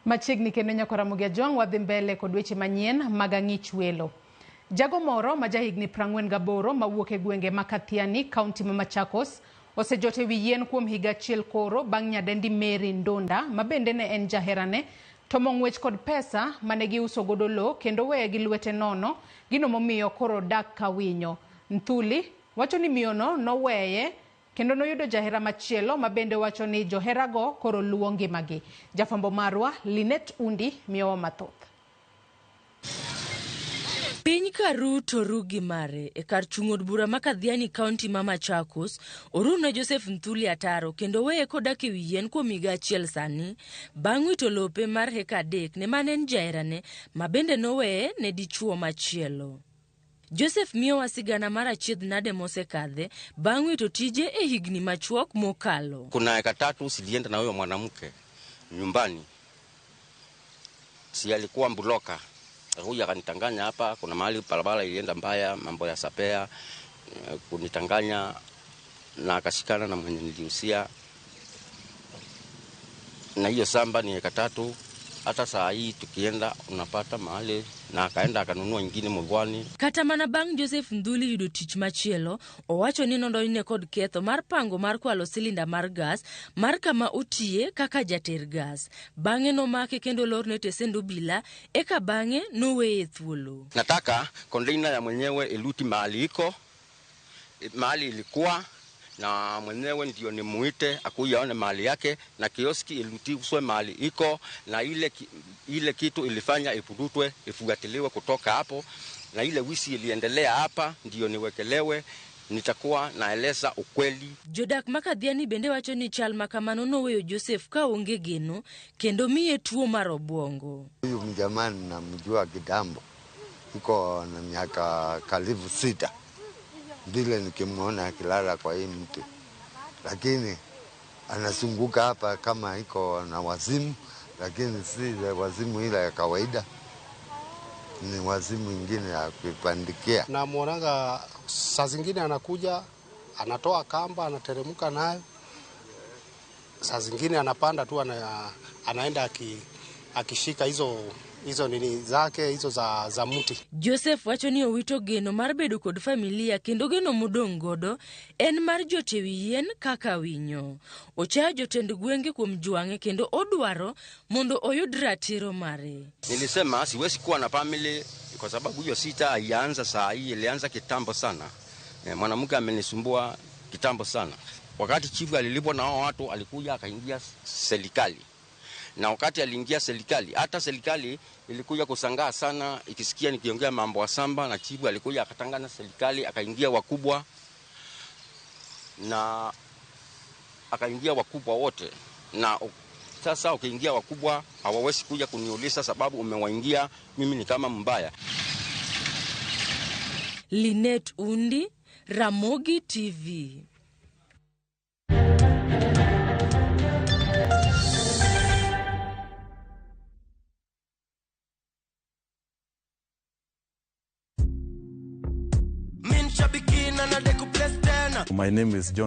Machiegni kendo nyako Ramogi Ajwang' wadhi mbele kod weche manyien mag ang'ich welo. Jago moro ma jahigni 48 mawuok e gwenge ma Kathian, kaunti ma Machakos, osejote wi yien kuom higa achiel koro bang' nyadendi Mary Ndonda ma bende ne en jaherane tomo ng'wech kod pesa mane giuso godo lowo kendo weye gi lwete nono, gino momiyo koro dak ka winyo. Nthuli wacho ni miyono noweye kendo noyudo jahera machielo ma bende wacho ni joherago koro luwo ngimagi. Jafambo marwa Linet Undi miyowa mathoth. Piny karu to rugi mare e kar chung' od bura ma Kathian kaunti ma Machakos orune Joseph Nthuli ataro kendo weye kodak e wi yien kuom higa achiel sani bang' wito lope mar heka adek ne manen jaherane ma bende noweye ne dichuo machielo. Joseph miyowa sigana mar achiedh nade mosekadhe bang' wito tije e higni machuok mokalo. Kuna eka 3 silienda na huyo mwanamke nyumbani. Si alikuwa mbuloka. Huyu akanitanganya hapa, kuna mahali barabara ilienda mbaya, mambo ya sapea, kunitanganya na akashikana na mwenye nilihusia. Na hiyo samba ni eka 3. Hata saa hii tukienda unapata mahali na akaenda akanunua nyingine mugwani. Kata mana bang' Joseph Nthuli yudo tich machielo, owacho ni nondone kod ketho mar pango mar kwalo silinda mar gas mar kama otiye kaka jater gas. Bang'e nomake kendo lorne tesend obila eka bang'e noweye thuolo. Nataka container ya mwenyewe iluti mahali iko, mahali ilikuwa, na mwenyewe ndio nimuite akuja aone mahali yake, na kioski iluti uswe mahali iko, na ile kitu ilifanya ifurutwe, ifuatiliwe kutoka hapo, na ile wisi iliendelea hapa ndio niwekelewe. Nitakuwa naeleza ukweli. Jodak ma Kathian bende wacho ni chal makamano noweyo Joseph ka onge geno kendo miye tuo mar obwongo. Huyu mjamani namjua kitambo, iko na miaka karibu 6. Vile nikimwona akilala kwa hii mti, lakini anasunguka hapa kama iko na wazimu, lakini si wazimu ile ya kawaida, ni wazimu ingine ya kupandikia. Na muonanga saa zingine anakuja, anatoa kamba, anateremka nayo. Saa zingine anapanda tu, anaenda akishika hizo nini zake hizo za muti. Joseph wacho ni owito geno mar bedo kod familia kendo geno modong' godo en mar jote wi yien kaka winyo. Ochayo jotend gwenge kuom jwang'e kendo odwaro mondo oyud ratiro mare. Nilisema siwezi kuwa na family kwa sababu hiyo sita haianza saa hii, ilianza kitambo sana. Mwanamke amenisumbua kitambo sana. Wakati chifu alilipwa na hao watu alikuja akaingia serikali. Na wakati aliingia serikali, hata serikali ilikuja kusangaa sana ikisikia nikiongea mambo ya samba, na chifu alikuja akatangana serikali, akaingia wakubwa na akaingia wakubwa wote. Na sasa ukiingia wakubwa hawawezi kuja kuniuliza sababu umewaingia, mimi ni kama mbaya. Linet Undi, Ramogi TV. My name is John.